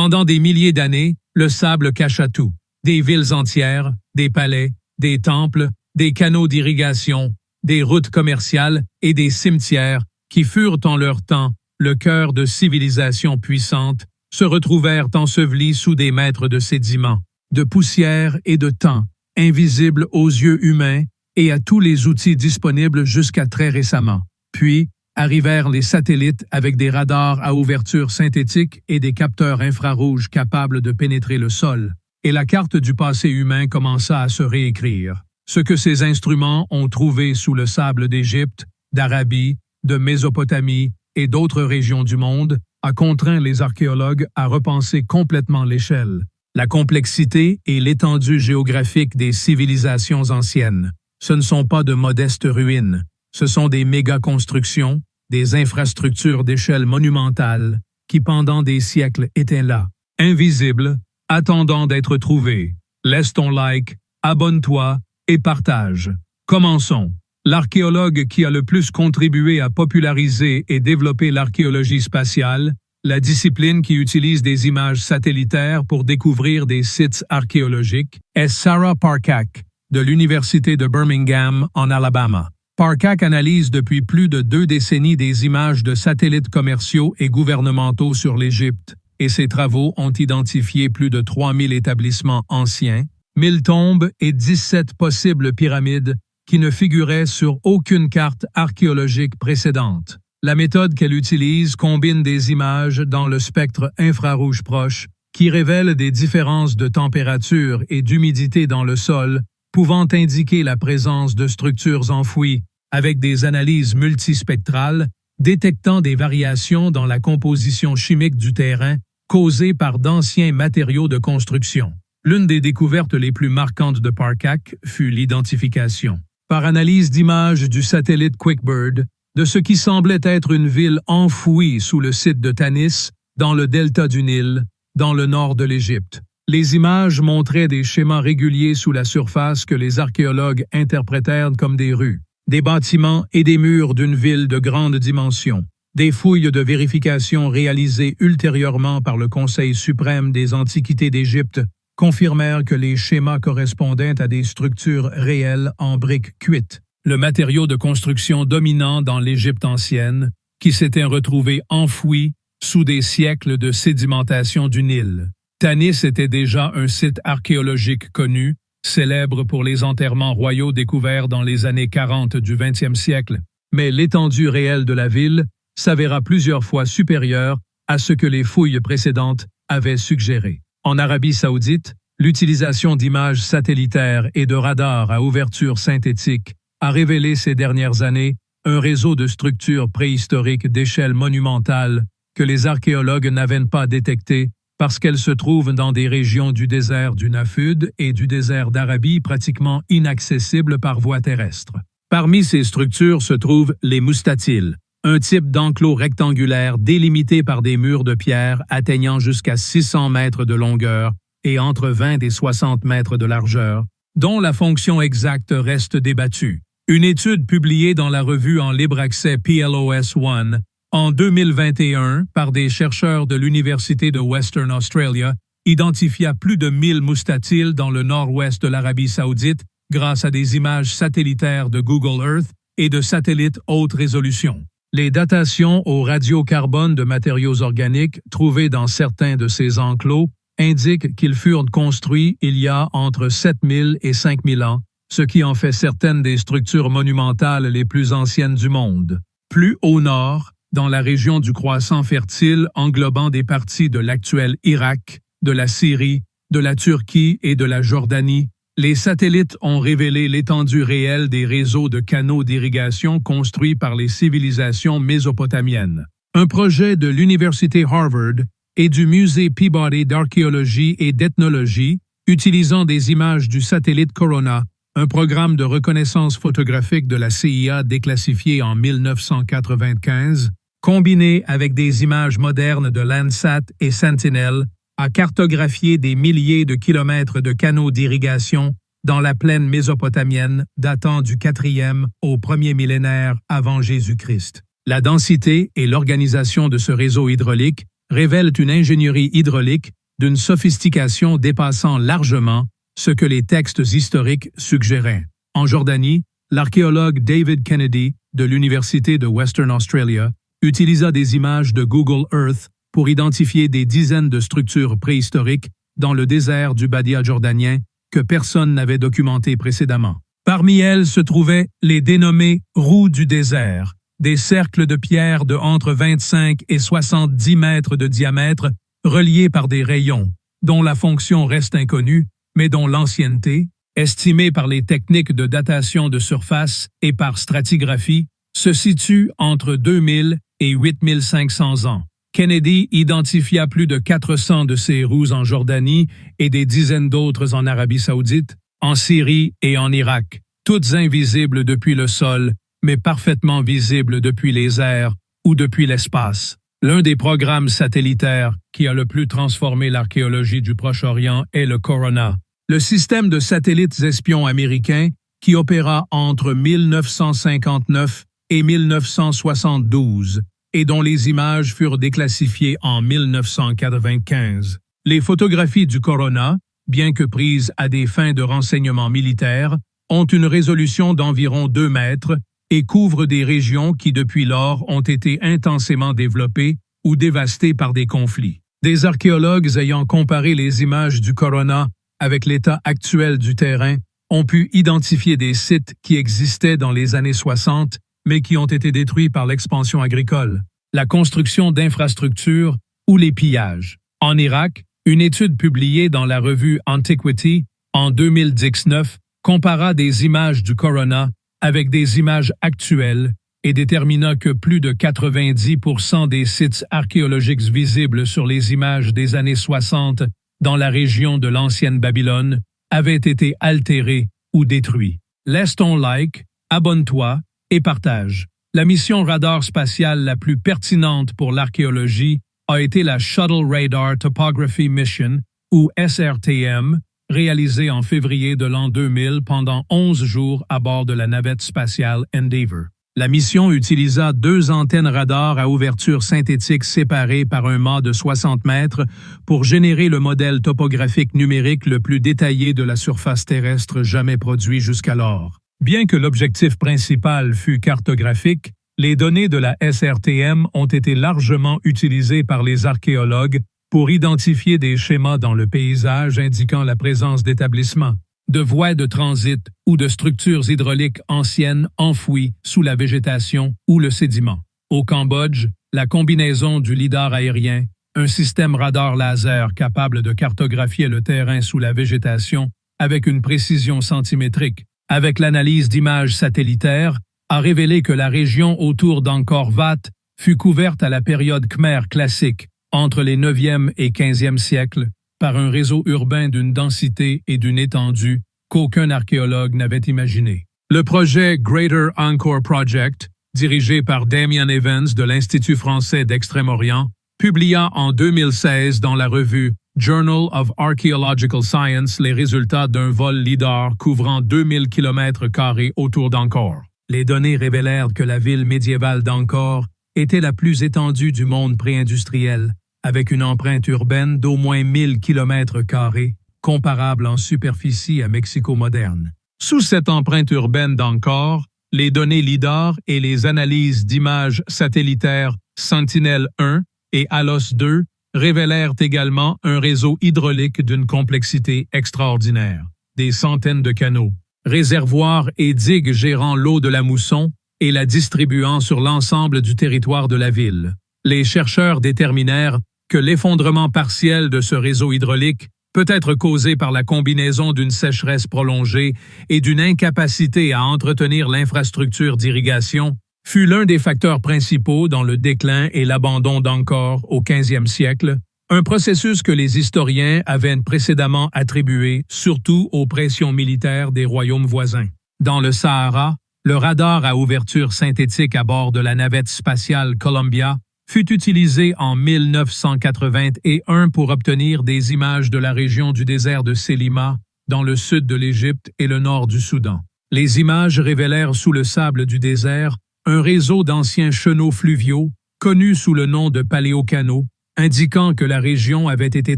Pendant des milliers d'années, le sable cacha tout. Des villes entières, des palais, des temples, des canaux d'irrigation, des routes commerciales et des cimetières qui furent en leur temps le cœur de civilisations puissantes, se retrouvèrent ensevelis sous des mètres de sédiments, de poussière et de temps, invisibles aux yeux humains et à tous les outils disponibles jusqu'à très récemment. Puis, arrivèrent les satellites avec des radars à ouverture synthétique et des capteurs infrarouges capables de pénétrer le sol, et la carte du passé humain commença à se réécrire. Ce que ces instruments ont trouvé sous le sable d'Égypte, d'Arabie, de Mésopotamie et d'autres régions du monde a contraint les archéologues à repenser complètement l'échelle, la complexité et l'étendue géographique des civilisations anciennes. Ce ne sont pas de modestes ruines, ce sont des méga-constructions, des infrastructures d'échelle monumentale qui pendant des siècles étaient là, invisibles, attendant d'être trouvées. Laisse ton like, abonne-toi et partage. Commençons. L'archéologue qui a le plus contribué à populariser et développer l'archéologie spatiale, la discipline qui utilise des images satellitaires pour découvrir des sites archéologiques, est Sarah Parcak, de l'Université de Birmingham, en Alabama. Parcak analyse depuis plus de 2 décennies des images de satellites commerciaux et gouvernementaux sur l'Égypte, et ses travaux ont identifié plus de 3000 établissements anciens, 1000 tombes et 17 possibles pyramides qui ne figuraient sur aucune carte archéologique précédente. La méthode qu'elle utilise combine des images dans le spectre infrarouge proche qui révèlent des différences de température et d'humidité dans le sol, pouvant indiquer la présence de structures enfouies, avec des analyses multispectrales détectant des variations dans la composition chimique du terrain causées par d'anciens matériaux de construction. L'une des découvertes les plus marquantes de Parcak fut l'identification, par analyse d'images du satellite QuickBird, de ce qui semblait être une ville enfouie sous le site de Tanis, dans le delta du Nil, dans le nord de l'Égypte. Les images montraient des schémas réguliers sous la surface que les archéologues interprétèrent comme des rues, des bâtiments et des murs d'une ville de grande dimension. Des fouilles de vérification réalisées ultérieurement par le Conseil suprême des Antiquités d'Égypte confirmèrent que les schémas correspondaient à des structures réelles en briques cuites, le matériau de construction dominant dans l'Égypte ancienne, qui s'était retrouvé enfoui sous des siècles de sédimentation du Nil. Tanis était déjà un site archéologique connu, célèbre pour les enterrements royaux découverts dans les années 40 du 20e siècle, mais l'étendue réelle de la ville s'avéra plusieurs fois supérieure à ce que les fouilles précédentes avaient suggéré. En Arabie saoudite, l'utilisation d'images satellitaires et de radars à ouverture synthétique a révélé ces dernières années un réseau de structures préhistoriques d'échelle monumentale que les archéologues n'avaient pas détectées parce qu'elles se trouvent dans des régions du désert du Nafud et du désert d'Arabie pratiquement inaccessibles par voie terrestre. Parmi ces structures se trouvent les mustatiles, un type d'enclos rectangulaire délimité par des murs de pierre atteignant jusqu'à 600 mètres de longueur et entre 20 et 60 mètres de largeur, dont la fonction exacte reste débattue. Une étude publiée dans la revue en libre accès PLOS ONE en 2021 par des chercheurs de l'Université de Western Australia identifia plus de 1000 mustatiles dans le nord-ouest de l'Arabie saoudite grâce à des images satellitaires de Google Earth et de satellites haute résolution. Les datations au radiocarbone de matériaux organiques trouvés dans certains de ces enclos indiquent qu'ils furent construits il y a entre 7000 et 5000 ans, ce qui en fait certaines des structures monumentales les plus anciennes du monde. Plus au nord, dans la région du Croissant fertile englobant des parties de l'actuel Irak, de la Syrie, de la Turquie et de la Jordanie, les satellites ont révélé l'étendue réelle des réseaux de canaux d'irrigation construits par les civilisations mésopotamiennes. Un projet de l'Université Harvard et du Musée Peabody d'archéologie et d'ethnologie, utilisant des images du satellite Corona, un programme de reconnaissance photographique de la CIA déclassifié en 1995, combiné avec des images modernes de Landsat et Sentinel, a cartographié des milliers de kilomètres de canaux d'irrigation dans la plaine mésopotamienne datant du 4e au 1er millénaire avant Jésus-Christ. La densité et l'organisation de ce réseau hydraulique révèlent une ingénierie hydraulique d'une sophistication dépassant largement ce que les textes historiques suggéraient. En Jordanie, l'archéologue David Kennedy de l'Université de Western Australia utilisa des images de Google Earth pour identifier des dizaines de structures préhistoriques dans le désert du Badia jordanien que personne n'avait documenté précédemment. Parmi elles se trouvaient les dénommées roues du désert, des cercles de pierre de entre 25 et 70 mètres de diamètre reliés par des rayons, dont la fonction reste inconnue, mais dont l'ancienneté, estimée par les techniques de datation de surface et par stratigraphie, se situe entre 2000 et 8500 ans. Kennedy identifia plus de 400 de ces roues en Jordanie et des dizaines d'autres en Arabie saoudite, en Syrie et en Irak, toutes invisibles depuis le sol, mais parfaitement visibles depuis les airs ou depuis l'espace. L'un des programmes satellitaires qui a le plus transformé l'archéologie du Proche-Orient est le Corona, le système de satellites espions américains qui opéra entre 1959 et 1972 et dont les images furent déclassifiées en 1995. Les photographies du Corona, bien que prises à des fins de renseignement militaire, ont une résolution d'environ 2 mètres et couvrent des régions qui depuis lors ont été intensément développées ou dévastées par des conflits. Des archéologues ayant comparé les images du Corona avec l'état actuel du terrain ont pu identifier des sites qui existaient dans les années 60 mais qui ont été détruits par l'expansion agricole, la construction d'infrastructures ou les pillages. En Irak, une étude publiée dans la revue Antiquity en 2019 compara des images du Corona avec des images actuelles et détermina que plus de 90% des sites archéologiques visibles sur les images des années 60 dans la région de l'ancienne Babylone avaient été altérés ou détruits. Laisse ton like, abonne-toi et partage. La mission radar spatiale la plus pertinente pour l'archéologie a été la Shuttle Radar Topography Mission, ou SRTM, réalisée en février de l'an 2000 pendant 11 jours à bord de la navette spatiale Endeavour. La mission utilisa 2 antennes radar à ouverture synthétique séparées par un mât de 60 mètres pour générer le modèle topographique numérique le plus détaillé de la surface terrestre jamais produit jusqu'alors. Bien que l'objectif principal fût cartographique, les données de la SRTM ont été largement utilisées par les archéologues pour identifier des schémas dans le paysage indiquant la présence d'établissements, de voies de transit ou de structures hydrauliques anciennes enfouies sous la végétation ou le sédiment. Au Cambodge, la combinaison du lidar aérien, un système radar laser capable de cartographier le terrain sous la végétation avec une précision centimétrique, avec l'analyse d'images satellitaires, a révélé que la région autour d'Angkor Wat fut couverte à la période Khmer classique, entre les 9e et 15e siècles, par un réseau urbain d'une densité et d'une étendue qu'aucun archéologue n'avait imaginé. Le projet Greater Angkor Project, dirigé par Damien Evans de l'Institut français d'Extrême-Orient, publia en 2016 dans la revue Journal of Archaeological Science les résultats d'un vol lidar couvrant 2000 km² autour d'Angkor. Les données révélèrent que la ville médiévale d'Angkor était la plus étendue du monde pré-industriel, avec une empreinte urbaine d'au moins 1000 km², comparable en superficie à Mexico moderne. Sous cette empreinte urbaine d'Angkor, les données lidar et les analyses d'images satellitaires Sentinel-1 et ALOS-2 révélèrent également un réseau hydraulique d'une complexité extraordinaire. Des centaines de canaux, réservoirs et digues gérant l'eau de la mousson et la distribuant sur l'ensemble du territoire de la ville. Les chercheurs déterminèrent que l'effondrement partiel de ce réseau hydraulique peut être causé par la combinaison d'une sécheresse prolongée et d'une incapacité à entretenir l'infrastructure d'irrigation, fut l'un des facteurs principaux dans le déclin et l'abandon d'Angkor au 15e siècle, un processus que les historiens avaient précédemment attribué surtout aux pressions militaires des royaumes voisins. Dans le Sahara, le radar à ouverture synthétique à bord de la navette spatiale Columbia fut utilisé en 1981 pour obtenir des images de la région du désert de Selima, dans le sud de l'Égypte et le nord du Soudan. Les images révélèrent sous le sable du désert un réseau d'anciens chenaux fluviaux, connus sous le nom de paléocanaux, indiquant que la région avait été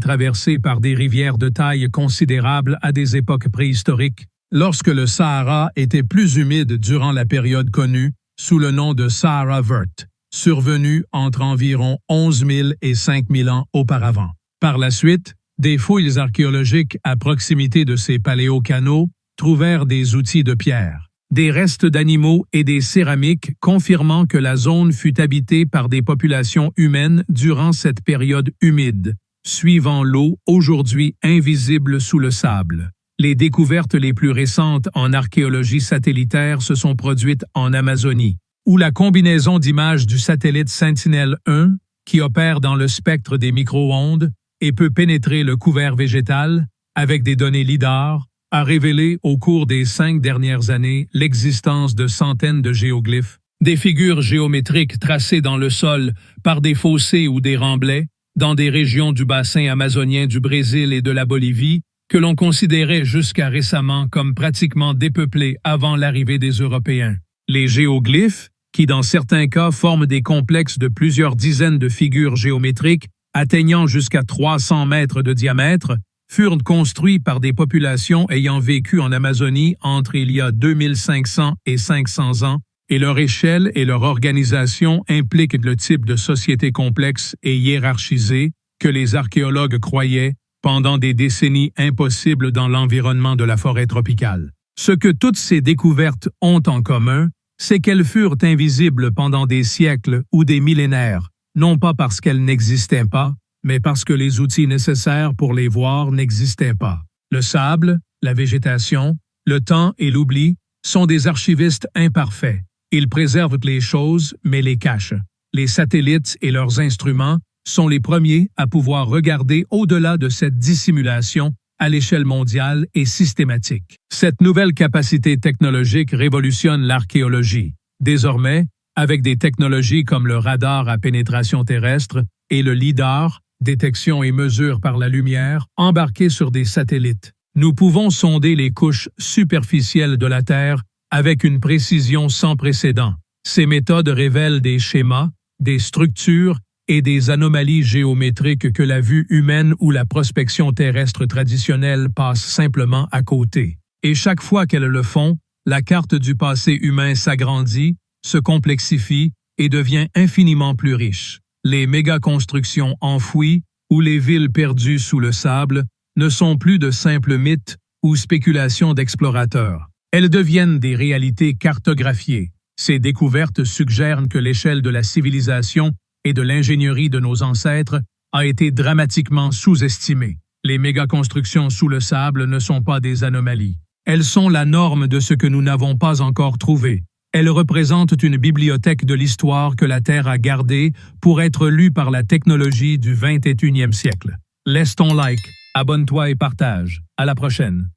traversée par des rivières de taille considérable à des époques préhistoriques, lorsque le Sahara était plus humide durant la période connue sous le nom de Sahara Vert, survenue entre environ 11 000 et 5 000 ans auparavant. Par la suite, des fouilles archéologiques à proximité de ces paléocanaux trouvèrent des outils de pierre, des restes d'animaux et des céramiques confirmant que la zone fut habitée par des populations humaines durant cette période humide, suivant l'eau aujourd'hui invisible sous le sable. Les découvertes les plus récentes en archéologie satellitaire se sont produites en Amazonie, où la combinaison d'images du satellite Sentinel-1, qui opère dans le spectre des micro-ondes et peut pénétrer le couvert végétal avec des données LIDAR, a révélé au cours des 5 dernières années l'existence de centaines de géoglyphes, des figures géométriques tracées dans le sol par des fossés ou des remblais, dans des régions du bassin amazonien du Brésil et de la Bolivie, que l'on considérait jusqu'à récemment comme pratiquement dépeuplées avant l'arrivée des Européens. Les géoglyphes, qui dans certains cas forment des complexes de plusieurs dizaines de figures géométriques atteignant jusqu'à 300 mètres de diamètre, furent construits par des populations ayant vécu en Amazonie entre il y a 2500 et 500 ans, et leur échelle et leur organisation impliquent le type de société complexe et hiérarchisée que les archéologues croyaient pendant des décennies impossibles dans l'environnement de la forêt tropicale. Ce que toutes ces découvertes ont en commun, c'est qu'elles furent invisibles pendant des siècles ou des millénaires, non pas parce qu'elles n'existaient pas, mais parce que les outils nécessaires pour les voir n'existaient pas. Le sable, la végétation, le temps et l'oubli sont des archivistes imparfaits. Ils préservent les choses, mais les cachent. Les satellites et leurs instruments sont les premiers à pouvoir regarder au-delà de cette dissimulation à l'échelle mondiale et systématique. Cette nouvelle capacité technologique révolutionne l'archéologie. Désormais, avec des technologies comme le radar à pénétration terrestre et le LIDAR, détection et mesure par la lumière, embarqués sur des satellites, nous pouvons sonder les couches superficielles de la Terre avec une précision sans précédent. Ces méthodes révèlent des schémas, des structures et des anomalies géométriques que la vue humaine ou la prospection terrestre traditionnelle passe simplement à côté. Et chaque fois qu'elles le font, la carte du passé humain s'agrandit, se complexifie et devient infiniment plus riche. Les méga-constructions enfouies ou les villes perdues sous le sable ne sont plus de simples mythes ou spéculations d'explorateurs. Elles deviennent des réalités cartographiées. Ces découvertes suggèrent que l'échelle de la civilisation et de l'ingénierie de nos ancêtres a été dramatiquement sous-estimée. Les méga-constructions sous le sable ne sont pas des anomalies. Elles sont la norme de ce que nous n'avons pas encore trouvé. Elles représentent une bibliothèque de l'histoire que la Terre a gardée pour être lue par la technologie du 21e siècle. Laisse ton like, abonne-toi et partage. À la prochaine.